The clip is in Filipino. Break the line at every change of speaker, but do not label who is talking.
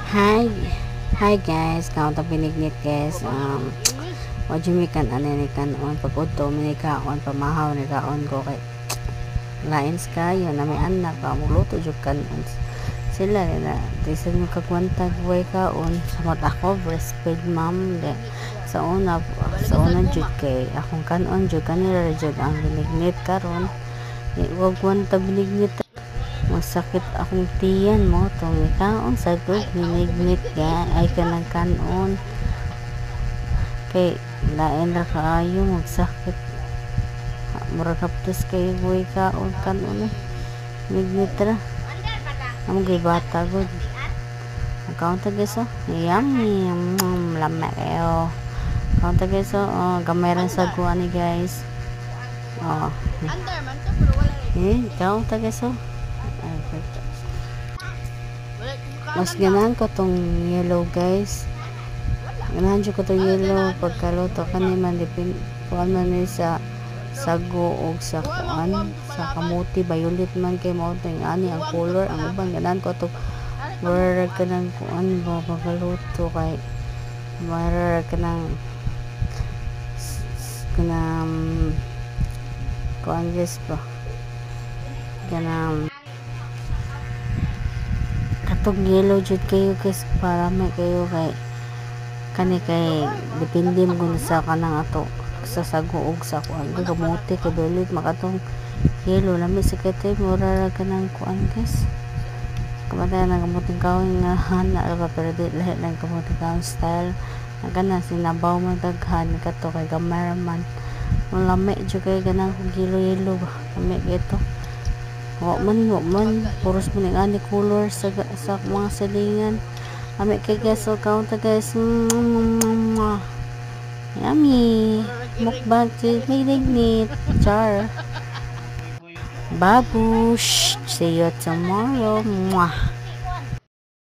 Hi, hi guys, kaon ta binignit guys. Wajumikan anenikan on pagudto minikaon pamahaw ni kaon ko kay lains kayo na may anak pa muluto jud kanon. Sila na disan mo kagwantag way kaon samot ako breastfeed mom de sa una jud kay akong kanon jud kanila jud ang binignit karon. Wag gwanta binignit masakit akong tiyan mo tong ikaon sa good binignit ga ay kanang kanon kay lain ra kaayo magsakit murag hapdos kay buhay kaon kanon binignit ra amo gay bata good ang kaon ta guys yummy lama kayo kaon ta guys gamay ran sa kuan ni guys kaon ta guys mas ganahan ko tong yellow guys, ganahan ko tong yellow pagkaluto kaniman dipin kuan man ni sa sago og sa kuan sa kamuti violet man kay mao tong ani ang color ang uban ganahan ko to murag kanang kuan ba pagkaluto kay murag kanang kuan guys ba kanang katong yellow jud kayo guys para may kayo kay kani kay depende mo kung sa kanang ato sa sago og sa kuan gamuti kay bulit makatong yellow lami sa kete mura ra kanang kuan guys kamata na gamuting kawin nga hana ra pero di lahi lang gamuting kawin style nagana sinabaw man daghan kato kay gamay man lami jud kay ganang yellow ba lami gito wak man puros mo ani color sa mga silingan ami kay guys so count guys yummy mukbang to binignit char babush see you tomorrow. Mwah.